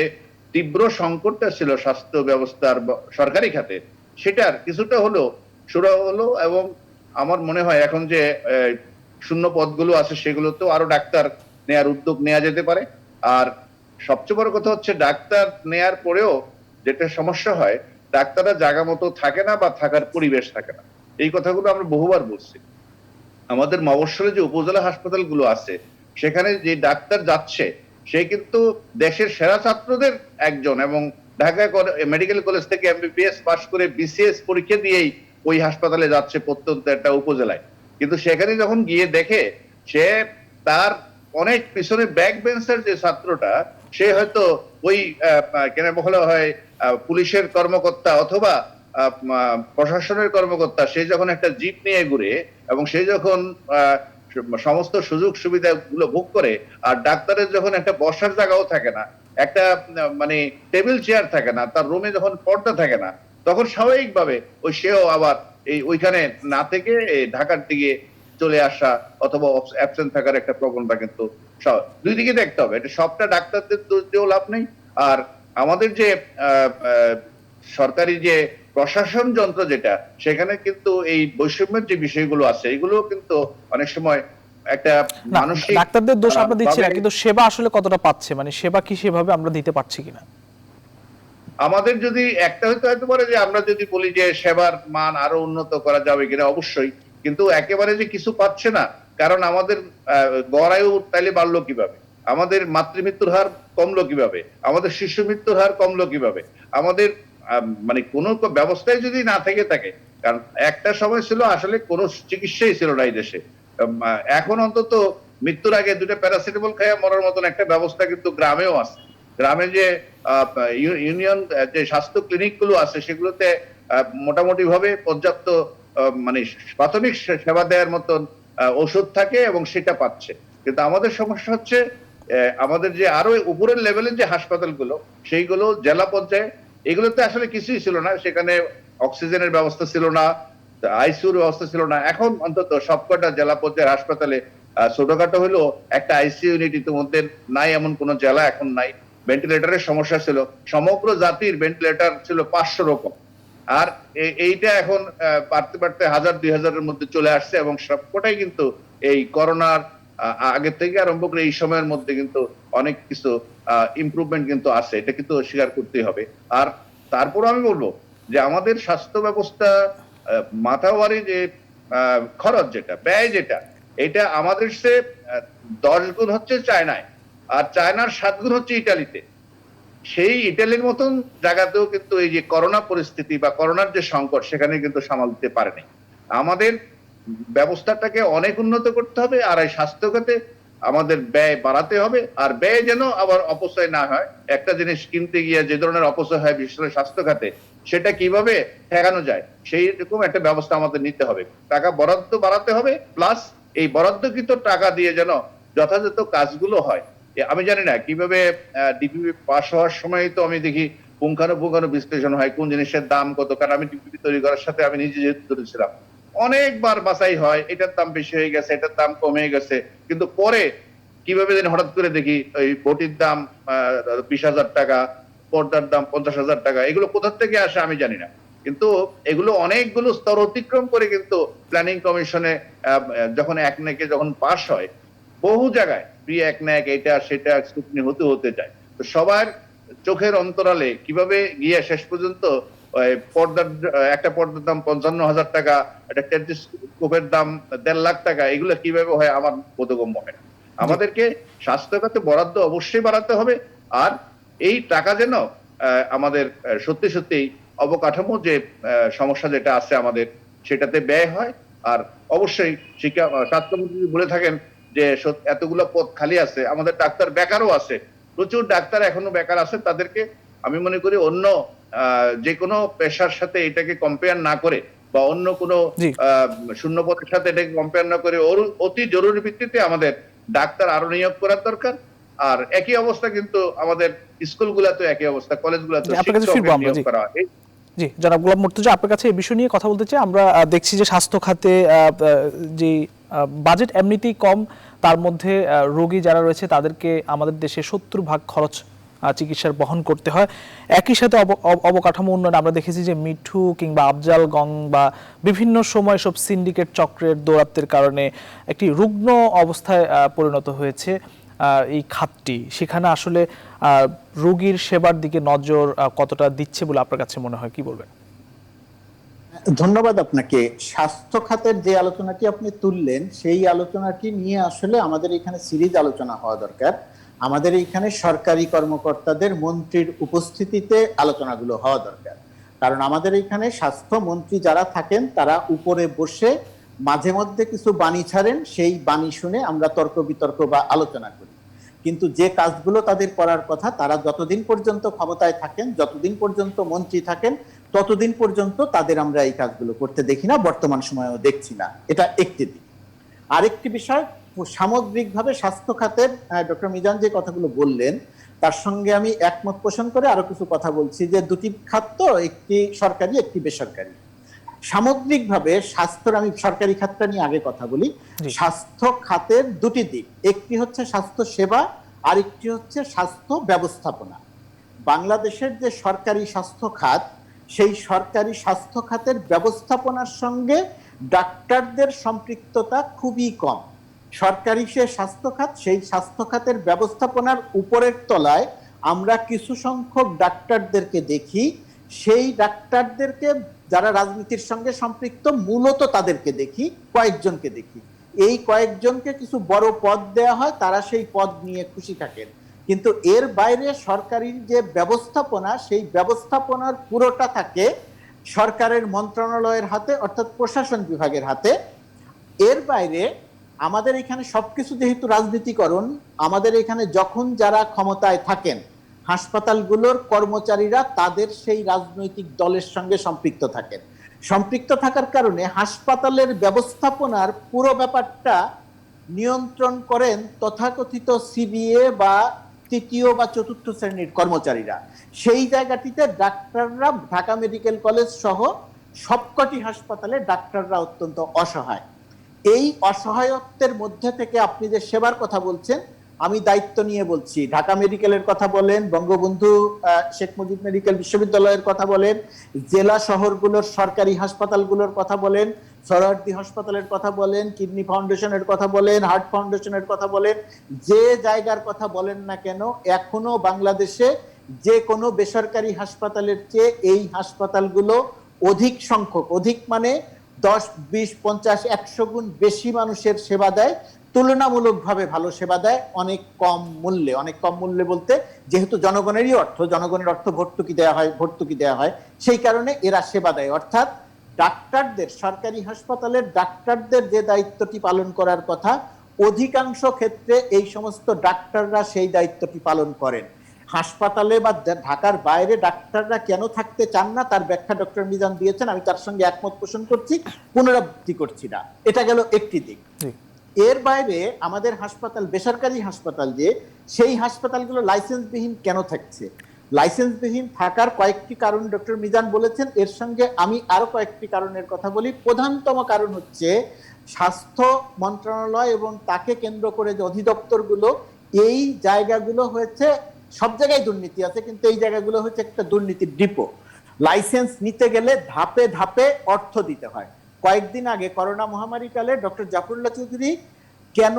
তীব্র সংকটটা ছিল স্বাস্থ্য ব্যবস্থার সরকারি খাতে, সেটার কিছুটা হলো সুরাহা হলো। এবং আমার মনে হয় এখন যে শূন্য পদগুলো আছে, সেগুলোতেও আরো ডাক্তার নেয়ার উদ্যোগ নেওয়া যেতে পারে। আর সবচেয়ে বড় কথা হচ্ছে, ডাক্তার নেয়ার পরেও যেটা সমস্যা হয়, ডাক্তাররা জায়গা মতো থাকে না বা থাকার পরিবেশ থাকে না। এই কথাগুলো আমরা বহুবার বলছি। আমাদের মফস্বলে যে উপজেলা হাসপাতালগুলো আছে, সেখানে যে ডাক্তার যাচ্ছে, সে কিন্তু দেশের সেরা ছাত্রদের একজন, এবং ঢাকা মেডিকেল কলেজ থেকে এমবিবিএস পাস করে বিসিএস পরীক্ষা দিয়েই ওই হাসপাতালে যাচ্ছে প্রত্যন্ত একটা উপজেলায়। কিন্তু সেখানে যখন গিয়ে দেখে, সে তার অনেক পিছনে ব্যাক বেঞ্চের যে ছাত্রটা, সে হয়তো ওই কেন বলা হয় পুলিশের কর্মকর্তা অথবা প্রশাসনের কর্মকর্তা, সে যখন একটা জিপ নিয়ে ঘুরে এবং সে যখন সমস্ত সুযোগ সুবিধা গুলো ভোগ করে, আর ডাক্তারের যখন একটা বসার জায়গাও থাকে না, একটা মানে টেবিল চেয়ার থাকে না, তার রুমে যখন পর্দা থাকে না, তখন স্বাভাবিকভাবে ওই সেও আবার ওইখানে না থেকে ঢাকার দিকে চলে আসা অথবা অ্যাবসেন্ট থাকার একটা প্রবণতা কিন্তু দুই দিকে দেখতে হবে। এটা সবটা ডাক্তারদের দোষ দিয়েও লাভ নেই। আর আমাদের যে সরকারি যে প্রশাসন যন্ত্র যেটা, সেখানে কিন্তু এই বৈষম্যের যে বিষয়গুলো আছে, এগুলো কিন্তু অনেক সময় একটা মানসিক ডাক্তারদের দোষ আমরা দিচ্ছি না, কিন্তু সেবা আসলে কতটা পাচ্ছে, মানে সেবা কি সেভাবে আমরা দিতে পারছি কিনা। আমাদের যদি একটা হয়তো পারে যে আমরা যদি বলি যে সেবার মান আরো উন্নত করা যাবে কিনা, অবশ্যই। কিন্তু একেবারে যে কিছু পাচ্ছে না, কারণ আমাদের গড় আয়ু তাইলে বাড়লো কিভাবে, আমাদের মাতৃমৃত্যুর হার কমলো কিভাবে, আমাদের শিশু মৃত্যুর হার কমলো কিভাবে, আমাদের মানে কোনো ব্যবস্থায় যদি না থেকে থাকে। কারণ একটা সময় ছিল আসলে কোনো চিকিৎসাই ছিল না এই দেশে। এখন অন্তত মৃত্যুর আগে 2টা প্যারাসিটামল খাইয়া মরার মতন একটা ব্যবস্থা কিন্তু গ্রামেও আছে। গ্রামে যে ইউনিয়ন যে স্বাস্থ্য ক্লিনিক গুলো আছে, সেগুলোতে মোটামুটি ভাবে পর্যাপ্ত মানে প্রাথমিক সেবা দেওয়ার মতন ওষুধ থাকে এবং সেটা পাচ্ছে। কিন্তু আমাদের সমস্যা হচ্ছে আমাদের যে আরো উপরের লেভেলের যে হাসপাতালগুলো, সেইগুলো জেলা পর্যায়ে, এগুলোতে আসলে কিছুই ছিল না। সেখানে অক্সিজেনের ব্যবস্থা ছিল না, আইসিইউর ব্যবস্থা ছিল না। এখন অন্তত সবকটা জেলা পর্যায়ের হাসপাতালে ছোটখাটো হলো একটা আইসিইউ ইউনিট ইতিমধ্যে নাই, এমন কোন জেলা এখন নাই। ভেন্টিলেটরের সমস্যা ছিল, সমগ্র জাতির ভেন্টিলেটর ছিল 500 রকম। আর এইটা এখন বাড়তে বাড়তে 1000-2000-এর মধ্যে চলে আসছে, এবং সবকটাই কিন্তু এই করোনার আগে থেকে আরম্ভ করে এই সময়ের মধ্যে কিন্তু অনেক কিছু ইমপ্রুভমেন্ট কিন্তু আছে, এটা কিন্তু স্বীকার করতেই হবে। আর তারপর আমি বলবো যে আমাদের স্বাস্থ্য ব্যবস্থা মাথাওয়ারি যে খরচ যেটা, ব্যয় যেটা, এটা আমাদের সে 10 গুণ হচ্ছে চায়নায়, আর চায়নার 7 গুণ হচ্ছে ইটালিতে। সেই ইটালির মতন জায়গাতেও কিন্তু এই যে করোনা পরিস্থিতি বা করোনার যে সংকট, সেখানে কিন্তু সামাল দিতে পারেনি। আমাদের ব্যবস্থাটাকে অনেক উন্নত করতে হবে, আর এই স্বাস্থ্য খাতে আমাদের ব্যয় বাড়াতে হবে, আর ব্যয় যেন আবার অপচয় না হয়। একটা জিনিস কিনতে গিয়ে যে ধরনের অপচয় হয় বিশেষ করে স্বাস্থ্য খাতে, সেটা কিভাবে ঠেকানো যায় সেই রকম একটা ব্যবস্থা আমাদের নিতে হবে। টাকা বরাদ্দ বাড়াতে হবে, প্লাস এই বরাদ্দকৃত টাকা দিয়ে যেন যথাযথ কাজগুলো হয়। আমি জানি না কিভাবে ডিপিপি পাস হওয়ার সময় তো আমি দেখি পুঙ্খানুপুঙ্খানু বিশ্লেষণ হয় কোন জিনিসের দাম কত, কারণ আমি ডিপিপি তৈরি করার সাথে আমি নিজে যেহেতু ধরেছিলাম, অনেকবার বাছাই হয় এটার দাম বেশি হয়ে গেছে, এটার দাম কমে গেছে, কিন্তু পরে কিভাবে যেন হঠাৎ করে দেখি ওই বটির দাম 20,000 টাকা, পর্দার দাম 50,000 টাকা, এগুলো কোথা থেকে আসে আমি জানি না। কিন্তু এগুলো অনেকগুলো স্তর অতিক্রম করে কিন্তু প্ল্যানিং কমিশনে যখন একনেকে যখন পাস হয়, বহু জায়গায় প্রি একনেক এটা সেটা স্ক্রুটিনি হতে হতে যায়। তো সবার চোখের অন্তরালে কিভাবে গিয়ে শেষ পর্যন্ত পর্দার একটা পর্দার দাম 55,000 টাকা, একটা টেলিস্কোপের দাম 1.5 লাখ টাকা, এগুলো কিভাবে হয় আমার বোধগম্য হয় না। আমাদেরকে স্বাস্থ্য খাতে বরাদ্দ অবশ্যই বাড়াতে হবে, আর এই টাকা যেন আমাদের সত্যি সত্যি অবকাঠামো যে সমস্যা যেটা আছে আমাদের সেটাতে ব্যয় হয়। আর অবশ্যই স্বাস্থ্যমন্ত্রী বলে থাকেন যে এতগুলো পদ খালি আছে, আমাদের ডাক্তার বেকারও আছে, প্রচুর ডাক্তার এখনো বেকার আছে। তাদেরকে আমি মনে করি অন্য যে কোনো পেশার সাথে এটাকে কম্পেয়ার না করে, বা অন্য কোনো জি। শূন্য পদের সাথে এটাকে কম্পেয়ার না করে অতি জরুরি ভিত্তিতে আমাদের ডাক্তার আরো নিয়োগ করার দরকার। আর একই অবস্থা কিন্তু আমাদের স্কুলগুলোতে একই অবস্থা, কলেজগুলোতে আপনার কাছে ফিরবো আমরা। নিয়োগ করা হয়। জি, জনাব গোলাম মুর্তজা, আপনার কাছে এই বিষয় নিয়ে কথা বলতে চাই। আমরা দেখছি যে স্বাস্থ্য খাতে যে বাজেট এমনিতেই কম, তার মধ্যে রোগী যারা রয়েছে তাদেরকে আমাদের দেশে 70% খরচ চিকিৎসার বহন করতে হয়। একই সাথে অবকাঠামো উন্নয়ন আমরা দেখেছি যে মিঠু কিংবা আফজাল গং বা বিভিন্ন সময় সব সিন্ডিকেট চক্রের দৌরাত্বের কারণে একটি রুগ্ন অবস্থায় পরিণত হয়েছে এই খাতটি। সেখানে আসলে রোগীর সেবার দিকে নজর কতটা দিচ্ছে বলে আপনার কাছে মনে হয়, কি বলবেন? ধন্যবাদ আপনাকে। স্বাস্থ্য খাতের যে আলোচনাটি আপনি তুললেন সেই আলোচনাটি নিয়ে আসলে আমাদের এখানে সিরিজ আলোচনা হওয়া দরকার। আমাদের এখানে সরকারি কর্মকর্তাদের মন্ত্রীর উপস্থিতিতে আলোচনাগুলো হওয়া দরকার, কারণ আমাদের এখানে স্বাস্থ্যমন্ত্রী যারা থাকেন তারা উপরে বসে মাঝে মধ্যে কিছু বাণী ছাড়েন, সেই বাণী শুনে আমরা তর্ক বিতর্ক বা আলোচনা করি, কিন্তু যে কাজগুলো তাদের করার কথা তারা যতদিন পর্যন্ত ক্ষমতায় থাকেন, যতদিন পর্যন্ত মন্ত্রী থাকেন, ততদিন পর্যন্ত তাদের আমরা এই কাজগুলো করতে দেখি না, বর্তমান সময়েও দেখছি না। এটা একটি দিক। আরেকটি বিষয়, সামগ্রিকভাবে স্বাস্থ্য খাতের ডক্টর মিজান যে কথাগুলো বললেন তার সঙ্গে আমি একমত পোষণ করে আরো কিছু কথা বলছি যে দুটি খাত তো, একটি সরকারি একটি বেসরকারি। সামগ্রিকভাবে স্বাস্থ্যের, আমি সরকারি খাতটা নিয়ে আগে কথা বলি। স্বাস্থ্য খাতের দুটি দিক, একটি হচ্ছে স্বাস্থ্য সেবা, আরেকটি হচ্ছে স্বাস্থ্য ব্যবস্থাপনা। বাংলাদেশের যে সরকারি স্বাস্থ্য খাত, সেই সরকারি স্বাস্থ্য খাতের ব্যবস্থাপনার সঙ্গে ডাক্তারদের সম্পৃক্ততা খুবই কম। সরকারি যে স্বাস্থ্য খাত, সেই স্বাস্থ্য খাতের ব্যবস্থাপনার উপরের তলায় আমরা কিছু সংখ্যক ডাক্তারদেরকে দেখি। সেই ডাক্তারদেরকে যারা রাজনীতির সঙ্গে সম্পৃক্ত, মূলত তাদেরকে দেখি, কয়েকজনকে দেখি। এই কয়েকজনকে কিছু বড় পদ দেয়া হয়, তারা সেই পদ নিয়ে খুশি থাকেন, কিন্তু এর বাইরে সরকারি যে ব্যবস্থাপনা, সেই ব্যবস্থাপনার পুরোটা থাকে সরকারের মন্ত্রণালয়ের হাতে, অর্থাৎ প্রশাসন বিভাগের হাতে। এর বাইরে আমাদের এখানে সবকিছু যেহেতু রাজনীতিকরণ, আমাদের এখানে যখন যারা ক্ষমতায় থাকেন হাসপাতালগুলোর কর্মচারীরা তাদের সেই রাজনৈতিক দলের সঙ্গে সম্পৃক্ত থাকেন। সম্পৃক্ত থাকার কারণে হাসপাতালের ব্যবস্থাপনার পুরো ব্যাপারটা নিয়ন্ত্রণ করেন তথাকথিত সিবিএ বা তৃতীয় বা চতুর্থ শ্রেণীর কর্মচারীরা। সেই জায়গাটিতে ডাক্তাররা, ঢাকা মেডিকেল কলেজ সহ সবকটি হাসপাতালে ডাক্তাররা অত্যন্ত অসহায়। এই অসহায়ত্বের মধ্যে থেকে আপনি যে সেবার কথা বলছেন, আমি দায়িত্ব নিয়ে বলছি, ঢাকা মেডিকেলের কথা বলেন, বঙ্গবন্ধু শেখ মুজিব মেডিকেল বিশ্ববিদ্যালয়ের কথা বলেন, জেলা শহরগুলোর সরকারি হাসপাতালগুলোর কথা বলেন, সরওয়ার্দী হাসপাতালের কথা বলেন, কিডনি ফাউন্ডেশনের কথা বলেন, হার্ট ফাউন্ডেশনের কথা বলেন, যে জায়গার কথা বলেন না কেন, এখনো বাংলাদেশে যে কোনো বেসরকারি হাসপাতালের চেয়ে এই হাসপাতালগুলো অধিক সংখ্যক, অধিক মানে 10, 20, 50, 100 গুণ বেশি মানুষের সেবা দেয়, তুলনামূলকভাবে ভালো সেবা দেয়, অনেক কম মূল্যে। অনেক কম মূল্যে বলতে, যেহেতু জনগণের অর্থ ভর্তুকি দেওয়া হয়, সেই কারণে এরা সেবা দেয়। অর্থাৎ ডাক্তারদের, সরকারি হাসপাতালের ডাক্তারদের যে দায়িত্বটি পালন করার কথা, অধিকাংশ ক্ষেত্রে এই সমস্ত ডাক্তাররা সেই দায়িত্বটি পালন করেন। হাসপাতালে বা ঢাকার বাইরে ডাক্তাররা কেন থাকতে চান না তার ব্যাখ্যা ডক্টর মিজান দিয়েছেন, আমি তার সঙ্গে একমত পোষণ করছি, পুনরাবৃত্তি করছি না। এটা গেল একটি দিক। এর বাইরে আমাদের হাসপাতাল, বেসরকারি হাসপাতাল, যে সেই হাসপাতালগুলো লাইসেন্সবিহীন কেন থাকছে? লাইসেন্সবিহীন থাকার কয়েকটি কারণ ডক্টর মিজান বলেছেন, এর সঙ্গে আমি আরো কয়েকটি কারণের কথা বলি। প্রধানতম কারণ হচ্ছে স্বাস্থ্য মন্ত্রণালয় এবং তাকে কেন্দ্র করে যে অধিদপ্তরগুলো, এই জায়গাগুলো হয়েছে, সব জায়গায় দুর্নীতি আছে, কিন্তু এই জায়গাগুলো হচ্ছে একটা দুর্নীতির ডিপো। লাইসেন্স নিতে গেলে ধাপে ধাপে অর্থ দিতে হয়। কয়েকদিন আগে করোনা মহামারীকালে ডক্টর জাফরুল্লাহ চৌধুরী কেন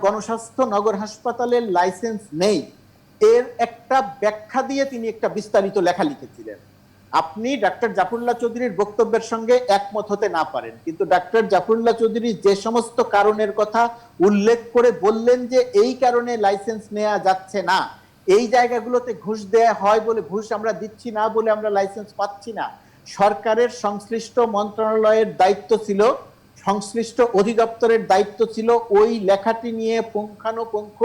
গণস্বাস্থ্য নগর হাসপাতালের লাইসেন্স নেই এর একটা ব্যাখ্যা দিয়ে তিনি একটা বিস্তারিত লেখা লিখেছিলেন। আপনি ডাক্তার জাফরুল্লাহ চৌধুরীর বক্তব্যের সঙ্গে একমত হতে না পারেন, কিন্তু ডাক্তার জাফরুল্লাহ চৌধুরী যে সমস্ত কারণের কথা উল্লেখ করে বললেন যে এই কারণে লাইসেন্স নেওয়া যাচ্ছে না, এই জায়গাগুলোতে ঘুষ দেয়া হয় বলে, ঘুষ আমরা দিচ্ছি না বলে আমরা লাইসেন্স পাচ্ছি না, সরকারের সংশ্লিষ্ট মন্ত্রণালয়ের দায়িত্ব ছিল, সংশ্লিষ্ট অধিদপ্তরের দায়িত্ব ছিল ওই লেখাটি নিয়ে পুঙ্খানুপুঙ্খ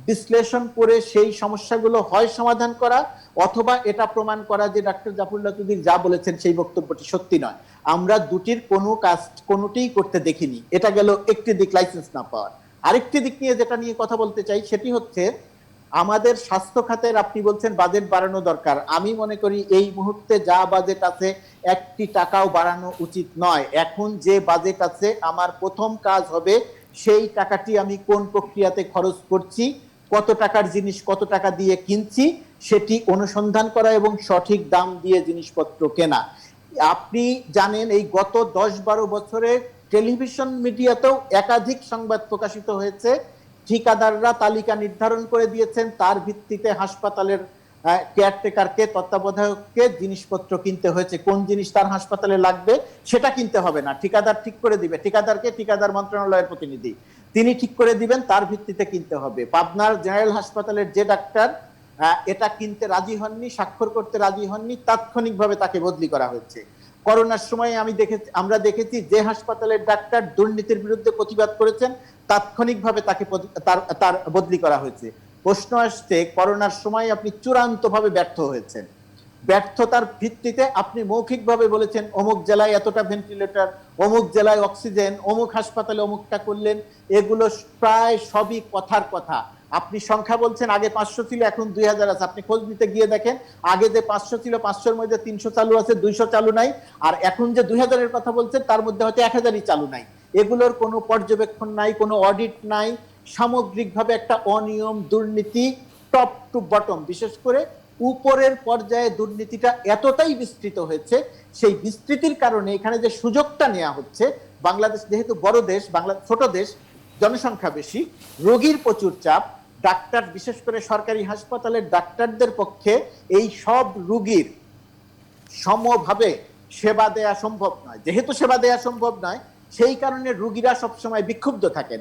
বিশ্লেষণ করে সেই সমস্যাগুলো হয় সমাধান করা, অথবা এটা প্রমাণ করা যে ডাক্তার জাফরুল্লাহ চৌধুরী যা বলেছেন সেই বক্তব্যটি সত্যি নয়। আমরা দুটির কোনোটিই করতে দেখিনি। এটা গেল একটি দিক, লাইসেন্স না পাওয়ার। আরেকটি দিক নিয়ে যেটা নিয়ে কথা বলতে চাই সেটি হচ্ছে আমাদের স্বাস্থ্য খাতের, আপনি বলছেন বাজেট বাড়ানো দরকার। আমি মনে করি এই মুহূর্তে যা বাজেট আছে একটি টাকাও বাড়ানো উচিত নয়। এখন যে বাজেট আছে, আমার প্রথম কাজ হবে সেই টাকাটি আমি কোন প্রক্রিয়াতে খরচ করছি, কত টাকার জিনিস কত টাকা দিয়ে কিনছি সেটি অনুসন্ধান করা এবং সঠিক দাম দিয়ে জিনিসপত্র কেনা। আপনি জানেন এই গত 10-12 বছরে টেলিভিশন মিডিয়াতেও একাধিক সংবাদ প্রকাশিত হয়েছে, ঠিকাদাররা তালিকা নির্ধারণ করে দিয়েছেন, তার ভিত্তিতে হাসপাতালের কেয়ারটেকারকে, তত্ত্বাবধায়ককে জিনিসপত্র কিনতে হয়েছে। কোন জিনিস তার হাসপাতালে লাগবে সেটা কিনতে হবে না, ঠিকাদার ঠিক করে দিবে। ঠিকাদারকে ঠিকাদার মন্ত্রণালয়ের প্রতিনিধি, তিনি ঠিক করে দিবেন, তার ভিত্তিতে কিনতে হবে। পাবনার জেনারেল হাসপাতালের যে ডাক্তার এটা কিনতে রাজি হননি, স্বাক্ষর করতে রাজি হননি, তাৎক্ষণিকভাবে তাকে বদলি করা হয়েছে। করোনার সময় আমরা দেখেছি যে হাসপাতালের ডাক্তার দুর্নীতির বিরুদ্ধে প্রতিবাদ করেছেন, তাৎক্ষণিকভাবে তাকে তার বদলি করা হয়েছে। প্রশ্ন আসছে, করোনার সময় আপনি চূড়ান্তভাবে ব্যর্থ হয়েছেন, ব্যর্থতার ভিত্তিতে আপনি মৌখিকভাবে বলেছেন অমুক জেলায় এতটা ভেন্টিলেটর, অমুক জেলায় অক্সিজেন, অমুক হাসপাতালে অমুকটা করলেন, এগুলো প্রায় সবই কথার কথা। আপনি সংখ্যা বলছেন আগে 500 ছিল এখন 2000 আছে, আপনি খোঁজ নিতে গিয়ে দেখেন আগে যে 500 ছিল 500-র মধ্যে 300 চালু আছে, 200 চালু নাই, আর এখন যে 2000-এর কথা বলছেন তার মধ্যে হয়তো 1000-ই চালু নাই। এগুলোর কোনো পর্যবেক্ষণ নাই, কোনো অডিট নাই, সামগ্রিকভাবে একটা অনিয়ম, দুর্নীতি টপ টু বটম, বিশেষ করে উপরের পর্যায়ে দুর্নীতিটা এতটাই বিস্তৃত হয়েছে, সেই বিস্তৃতির কারণে এখানে যে সুযোগটা নেওয়া হচ্ছে, বাংলাদেশ যেহেতু বড় দেশ, বাংলা ছোট দেশ, জনসংখ্যা বেশি, রোগীর প্রচুর চাপ, ডাক্তার বিশেষ করে সরকারি হাসপাতালের ডাক্তারদের পক্ষে এই সব রোগীর সমভাবে সেবা দেয়া সম্ভব নয়। যেহেতু সেবা দেয়া সম্ভব নয়, সেই কারণে রোগীরা সবসময় বিক্ষুব্ধ থাকেন,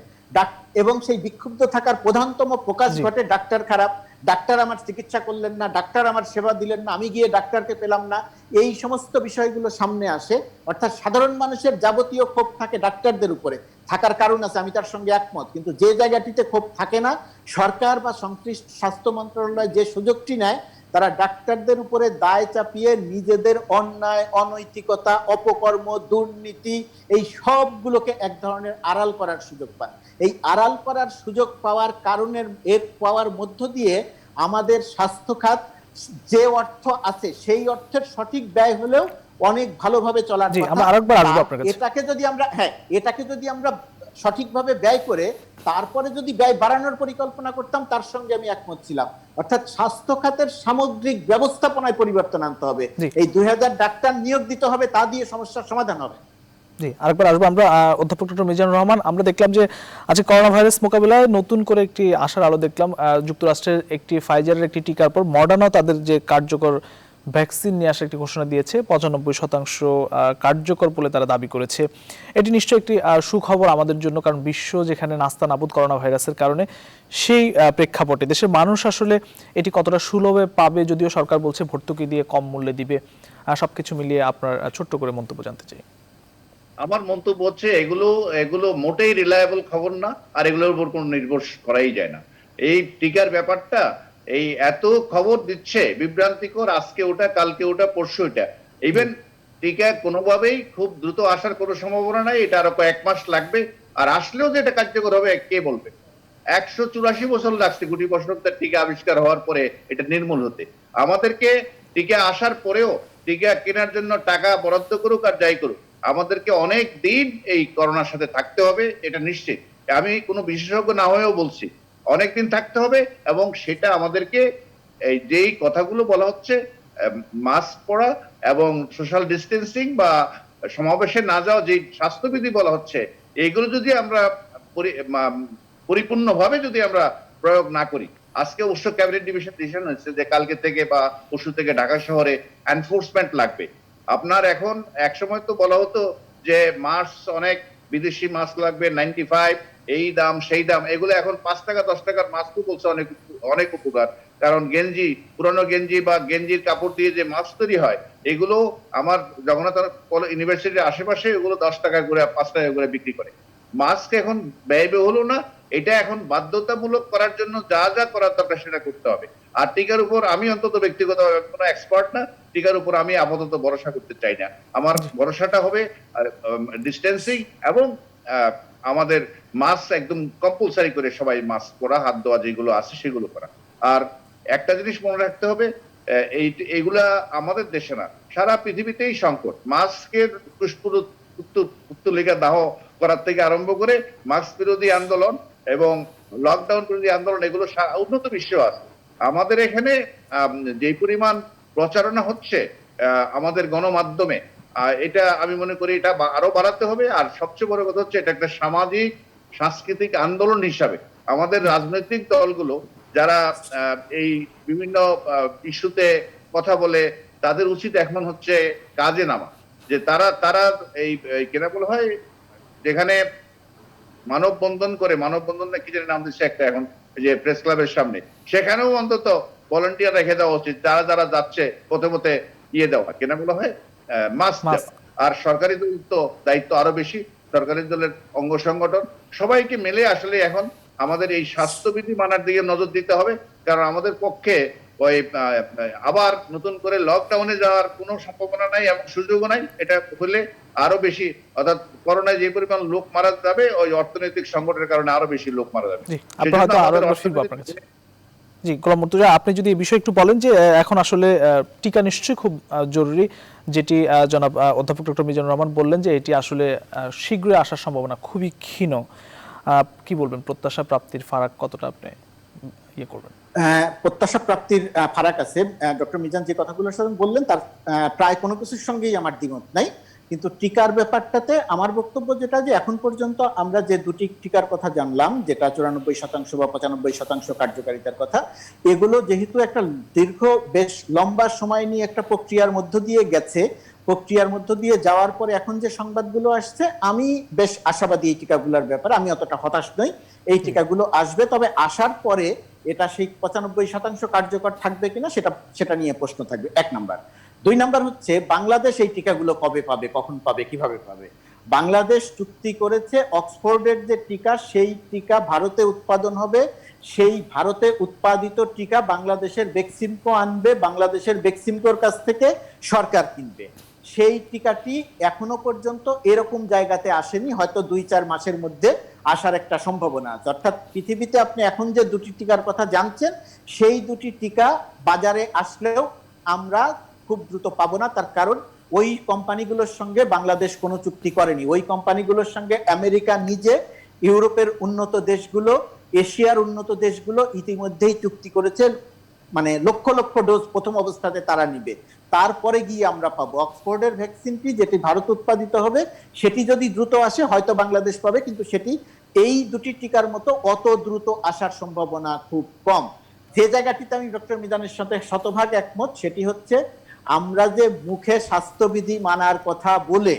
এবং সেই বিক্ষুব্ধ থাকার প্রধানতম প্রকাশ ঘটে ডাক্তার খারাপ, ডাক্তার আমার চিকিৎসা করলেন না, ডাক্তার আমার সেবা দিলেন না, আমি গিয়ে ডাক্তারকে পেলাম না, এই সমস্ত বিষয়গুলো সামনে আসে। অর্থাৎ সাধারণ মানুষের যাবতীয় ক্ষোভ থাকে ডাক্তারদের উপরে, থাকার কারণ আছে, আমি তার সঙ্গে একমত, কিন্তু যে জায়গাটিতে ক্ষোভ থাকে না, সরকার বা সংশ্লিষ্ট স্বাস্থ্য মন্ত্রণালয় যে সুযোগটি নেয়, তারা ডাক্তারদের উপরে দায় চাপিয়ে নিজেদের অন্যায়, অনৈতিকতা, অপকর্ম, দুর্নীতি এই সবগুলোকে এক ধরনের আড়াল করার সুযোগ পান। এই আড়াল করার সুযোগ পাওয়ার কারণের পাওয়ার মধ্য দিয়ে আমাদের স্বাস্থ্য খাত যে অর্থ আছে সেই অর্থের সঠিক ব্যয় হলেও অনেক ভালোভাবে চলার কথা। এটাকে যদি আমরা সঠিকভাবে ব্যয় করে তারপরে যদি ব্যয় বাড়ানোর পরিকল্পনা করতাম, তার সঙ্গে আমি একমত ছিলাম। অর্থাৎ স্বাস্থ্য খাতের সামগ্রিক ব্যবস্থাপনায় পরিবর্তন আনতে হবে, এই 2000 ডাক্তার নিয়োগ দিতে হবে, তা দিয়ে সমস্যার সমাধান হবে। জি, আরেকবার আসবো আমরা অধ্যাপক ডক্টর মিজানুর রহমান। আমরা দেখলাম যে আজকে করোনা ভাইরাস মোকাবিলায় নতুন করে একটি আশার আলো দেখলাম। যুক্তরাষ্ট্রের একটি ফাইজারের একটি টিকার পর মডার্নাও তাদের যে কার্যকর ভ্যাকসিন নিয়ে আসার একটি ঘোষণা দিয়েছে, 95% কার্যকর বলে তারা দাবি করেছে। এটি নিশ্চয়ই একটি সুখবর আমাদের জন্য, কারণ বিশ্ব যেখানে নাস্তা নাবুদ করোনা ভাইরাসের কারণে, সেই প্রেক্ষাপটে দেশের মানুষ আসলে এটি কতটা সুলভে পাবে, যদিও সরকার বলছে ভর্তুকি দিয়ে কম মূল্যে দিবে, সবকিছু মিলিয়ে আপনার ছোট্ট করে মন্তব্য জানতে চাই। আমার মন্তব্য হচ্ছে এগুলো এগুলো মোটেই রিলায়েবল খবর না, আর এগুলোর উপর কোনো নির্ভর করাই যায় না। এই টিকার ব্যাপারটা এই এত খবর দিচ্ছে বিভ্রান্তিকর, আজকে ওটা কালকে ওটা পরশু এটা, ইভেন টিকা কোনোভাবেই খুব দ্রুত আসার কোনো সম্ভাবনা নাই, এটা আরো কয়েক মাস লাগবে। আর আসলেও যে এটা কার্যকর হবে কে বলবে? 184 বছর লাগছে গুটি বসন্তের টিকা আবিষ্কার হওয়ার পরে এটা নির্মূল হতে। আমাদেরকে টিকা আসার পরেও টিকা কেনার জন্য টাকা বরাদ্দ করুক আর যাই করুক, আমাদেরকে অনেক দিন এই করোনার সাথে থাকতে হবে, এটা নিশ্চিত। আমি কোনো বিশেষজ্ঞ না হয়েও বলছি অনেকদিন থাকতে হবে, এবং সেটা আমাদেরকে এই যেই কথাগুলো বলা হচ্ছে, মাস্ক পরা এবং সোশ্যাল ডিস্টেন্সিং বা সমাবেশে না যাওয়া, যে স্বাস্থ্যবিধি বলা হচ্ছে, এগুলো যদি আমরা পরিপূর্ণভাবে যদি আমরা প্রয়োগ না করি। আজকে অবশ্য ক্যাবিনেট ডিসিশন হয়েছে যে কালকে থেকে বা পরশু থেকে ঢাকা শহরে এনফোর্সমেন্ট লাগবে। আপনার এখন একসময় তো বলা হতো যে মাস্ক, অনেক বিদেশি মাস্ক লাগবে 95, এই দাম সেই দাম, এগুলো এখন 5 টাকা 10 টাকার মাস্কও বলছে অনেক অনেক উপকার। কারণ গেঞ্জি, পুরানো গেঞ্জি বা গেঞ্জির কাপড় দিয়ে যে মাস্ক তৈরি হয়, এগুলো আমার জগন্নাথ ইউনিভার্সিটির আশেপাশে এগুলো 10 টাকা করে 5 টাকা করে বিক্রি করে। মাস্ক এখন ব্যয়বহুল না, এটা এখন বাধ্যতামূলক করার জন্য যা যা করার দরকার সেটা করতে হবে। আর টিকার উপর আমি অন্তত ব্যক্তিগতভাবে কোনো এক্সপার্ট না, টিকার উপর আমি আপাতত ভরসা করতে চাই না। আমার ভরসাটা হবে ডিস্টেন্সিং এবং আমাদের মাস্ক একদম কম্পালসারি করে সবাই মাস্ক পরা, হাত ধোয়া যেগুলো আছে সেগুলো করা। আর একটা জিনিস মনে রাখতে হবে, এইগুলা আমাদের দেশে না, সারা পৃথিবীতেই সংকট। মাস্কের পুত্তলিকা দাহ করার থেকে আরম্ভ করে মাস্ক বিরোধী আন্দোলন এবং লকডাউন বিরোধী আন্দোলন, এগুলো উন্নত বিশ্বেও আছে। আমাদের এখানে যে পরিমাণ প্রচারণা হচ্ছে আমাদের গণমাধ্যমে, এটা আমি মনে করি এটা আরো বাড়াতে হবে। আর সবচেয়ে বড় কথা হচ্ছে এটা একটা সামাজিক সাংস্কৃতিক আন্দোলন হিসাবে আমাদের রাজনৈতিক দলগুলো যারা এই বিভিন্ন ইস্যুতে কথা বলে, তাদের উচিত এখন হচ্ছে কাজে নামা। যে তারা তারা এই কেনা বলা হয় যেখানে মানববন্ধন করে, মানববন্ধন কি জানি নাম দিচ্ছে একটা এখন, যে প্রেস ক্লাবের সামনে, সেখানেও অন্তত ভলান্টিয়ার রেখে দেওয়া উচিত, যারা যারা যাচ্ছে পথে পথে ইয়ে দেওয়া, কেনা বলা হয় মাস্ক দেওয়া। আর সরকারি দল তো দায়িত্ব আরো বেশি, সরকারি দলের অঙ্গ সংগঠন সবাইকে মিলে আসলে এখন আমাদের এই স্বাস্থ্যবিধি মানার দিকে নজর দিতে হবে। কারণ আমাদের পক্ষে ওই আবার নতুন করে লকডাউনে যাওয়ার কোনো সম্ভাবনা নাই এবং সুযোগও নাই। এটা হলে আরো বেশি, অর্থাৎ করোনায় যে পরিমাণ লোক মারা যাবে, ওই অর্থনৈতিক সংকটের কারণে আরো বেশি লোক মারা যাবে। জি, গোলাম মুর্তজা, আপনি যদি এই বিষয়ে একটু বলেন যে এখন আসলে টিকা নিশ্চয়ই খুব জরুরি, যেটি জনাব অধ্যাপক ডক্টর মিজানুর রহমান বললেন যে এটি আসলে শীঘ্রই আসার সম্ভাবনা খুবই ক্ষীণ। কি বলবেন, প্রত্যাশা প্রাপ্তির ফারাক কতটা আপনি ইয়ে করবেন? প্রত্যাশা প্রাপ্তির ফারাক আছে। ডক্টর মিজান যে কথাগুলো বললেন তার প্রায় কোনো কিছুর সঙ্গেই আমার দ্বিমত নাই, কিন্তু টিকার ব্যাপারটাতে আমার বক্তব্য যেটা, যে এখন পর্যন্ত আমরা যে দুটি টিকার কথা জানলাম, যেটা 94% বা 95% কার্যকারিতার কথা, এগুলো যেহেতু একটা দীর্ঘ বেশ লম্বা সময় নিয়ে একটা প্রক্রিয়ার মধ্য দিয়ে গেছে, প্রক্রিয়ার মধ্য দিয়ে যাওয়ার পরে এখন যে সংবাদগুলো আসছে, আমি বেশ আশাবাদী এই টিকাগুলোর ব্যাপারে। আমি অতটা হতাশ নই, এই টিকাগুলো আসবে, তবে আসার পরে এটা সেই 95% কার্যকর থাকবে কিনা সেটা নিয়ে প্রশ্ন থাকবে, 1 নাম্বার। 2 নাম্বার হচ্ছে বাংলাদেশ এই টিকাগুলো কবে পাবে, কখন পাবে, কিভাবে পাবে। বাংলাদেশ চুক্তি করেছে অক্সফোর্ডের যে টিকা, সেই টিকা ভারতে উৎপাদন হবে, সেই ভারতে উৎপাদিত টিকা বাংলাদেশের বেক্সিমকো আনবে, বাংলাদেশের বেক্সিমকোর কাছ থেকে সরকার কিনবে। সেই টিকাটি এখনো পর্যন্ত এরকম জায়গাতে আসেনি, হয়তো 2-4 মাসের মধ্যে আসার একটা সম্ভাবনা আছে। অর্থাৎ পৃথিবীতে আপনি এখন যে দুটি টিকার কথা জানছেন, সেই দুটি টিকা বাজারে আসলেও আমরা খুব দ্রুত পাবো না। তার কারণ ওই কোম্পানিগুলোর সঙ্গে বাংলাদেশ কোনো চুক্তি করেনি। ওই কোম্পানিগুলোর সঙ্গে আমেরিকা নিজে, ইউরোপের উন্নত দেশগুলো, এশিয়ার উন্নত দেশগুলো ইতিমধ্যেই চুক্তি করেছে, মানে লক্ষ লক্ষ ডোজ প্রথম অবস্থাতে তারা নিবে, তারপরে গিয়ে আমরা পাবো। অক্সফোর্ডের ভ্যাকসিনটি যেটি ভারত উৎপাদিত হবে, সেটি যদি দ্রুত আসে হয়তো বাংলাদেশ পাবে, কিন্তু সেটি এই দুটি টিকার মতো অত দ্রুত আসার সম্ভাবনা খুব কম। যে জায়গাটিতে আমি ডক্টর মিজানের সাথে শতভাগ একমত, সেটি হচ্ছে আমরা যে মুখে স্বাস্থ্যবিধি মানার কথা বলে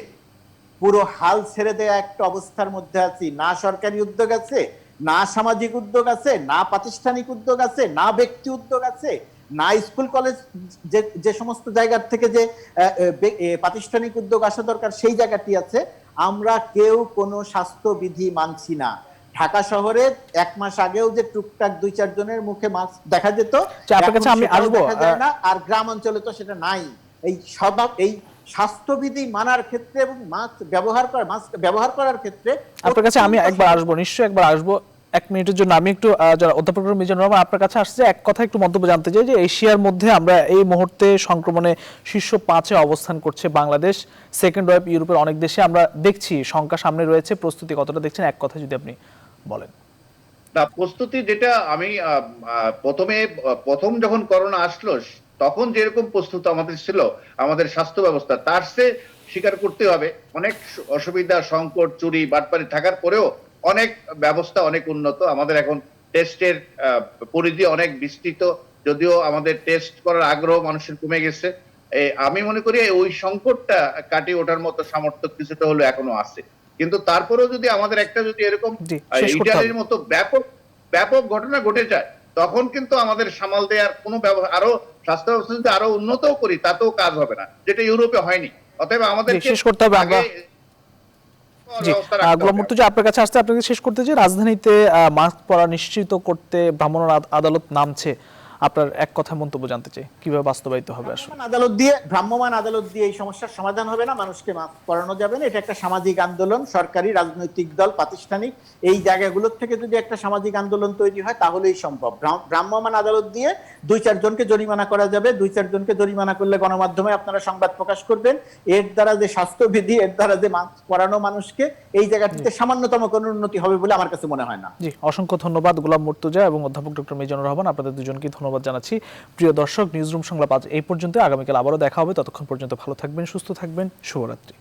পুরো হাল ছেড়ে দেয়া একটা অবস্থার মধ্যে আছি। না সরকারি উদ্যোগ আছে, না সামাজিক উদ্যোগ আছে, না প্রাতিষ্ঠানিক উদ্যোগ আছে, না ব্যক্তি উদ্যোগ আছে, না স্কুল কলেজ, যে সমস্ত জায়গার থেকে যে প্রাতিষ্ঠানিক উদ্যোগ আসা দরকার সেই জায়গাটি আছে। আমরা কেউ কোনো স্বাস্থ্যবিধি মানছি না। ঢাকা শহরে 1 মাস আগেও যে টুকটাক 2-4 জনের মুখে মাস্ক দেখা যেত, আপনার কাছে আমি আসবো। দেখা যায় না, আর গ্রাম অঞ্চলে তো সেটা নাই। এই স্বাস্থ্যবিধি মানার ক্ষেত্রে এবং মাস্ক ব্যবহার করার ক্ষেত্রে আপনার কাছে আমি একবার আসবো, নিশ্চয়ই একবার আসবো। 1 মিনিটের জন্য আমি একটু অধ্যাপক মিজানুর রহমান আপনার কাছে আসছে, এক কথা একটু মন্তব্য জানতে চাই যে এশিয়ার মধ্যে আমরা এই মুহূর্তে সংক্রমণে শীর্ষ 5-এ অবস্থান করছে বাংলাদেশ। সেকেন্ড ওয়েভ ইউরোপের অনেক দেশে আমরা দেখছি, সংখ্যা সামনে রয়েছে, প্রস্তুতি কতটা দেখছেন এক কথা যদি আপনি বলেন। না, প্রস্তুতি যেটা আমি প্রথম যখন করোনা আসলো তখন যেরকম প্রস্তুত আমাদের ছিল আমাদের স্বাস্থ্য ব্যবস্থা, তার চেয়ে স্বীকার করতে হবে অনেক অসুবিধা, সংকট, চুরি, বাটপারি থাকার পরেও অনেক ব্যবস্থা অনেক উন্নত। আমাদের এখন টেস্টের পরিধি অনেক বিস্তৃত, যদিও আমাদের টেস্ট করার আগ্রহ মানুষের কমে গেছে। আমি মনে করি ওই সংকটটা কাটিয়ে ওঠার মতো সামর্থ্য কিছুটা হলো এখনো আছে। কিন্তু তারপরেও যদি আমাদের যদি এরকম ইটালির মতো ব্যাপক ঘটনা ঘটে যায়, তখন কিন্তু আমাদের সামাল দেওয়ার কোনো আরো স্বাস্থ্য ব্যবস্থা যদি আরো উন্নতও করি তাতেও কাজ হবে না, যেটা ইউরোপে হয়নি। অতএব আমাদের শেষ করতে হবে। আমরা গোলাম মুর্তজা আপনার কাছে আসতে, আপনাকে শেষ করতে চাই, রাজধানীতে মাস্ক পরা নিশ্চিত করতে ভ্রাম্যমাণ আদালত নামছে, আপনার এক কথা মন্তব্য জানতে চাই, কিভাবে বাস্তবায়িত হবে? আসলে ভ্রাম্যমাণ আদালত দিয়ে এই সমস্যার সমাধান হবে না, মানুষকে মাস্ক পরানো যাবে না। এটা একটা সামাজিক আন্দোলন, সরকারি রাজনৈতিক দল, প্রাতিষ্ঠানিক এই জায়গাগুলোর থেকে যদি একটা সামাজিক আন্দোলন তৈরি হয় তাহলেই সম্ভব। ভ্রাম্যমাণ আদালত দিয়ে 2-4 জনকে জরিমানা করা যাবে। 2-4 জনকে জরিমানা করলে গণমাধ্যমে আপনারা সংবাদ প্রকাশ করবেন। এর দ্বারা যে স্বাস্থ্যবিধি, এর দ্বারা যে মাস্ক পরানো মানুষকে, এই জায়গাটিতে সামান্যতম কোনো উন্নতি হবে বলে আমার কাছে মনে হয় না। জি, অসংখ্য ধন্যবাদ গোলাম মুর্তজা এবং অধ্যাপক ডক্টর মিজানুর রহমান, আপনাদের দুজনকে ধন্যবাদ জানাচ্ছি। প্রিয় দর্শক, নিউজরুম সংলাপ আজ এই পর্যন্ত। আগামীকাল আবারও দেখা হবে, ততক্ষণ পর্যন্ত ভালো থাকবেন, সুস্থ থাকবেন, শুভরাত্রি।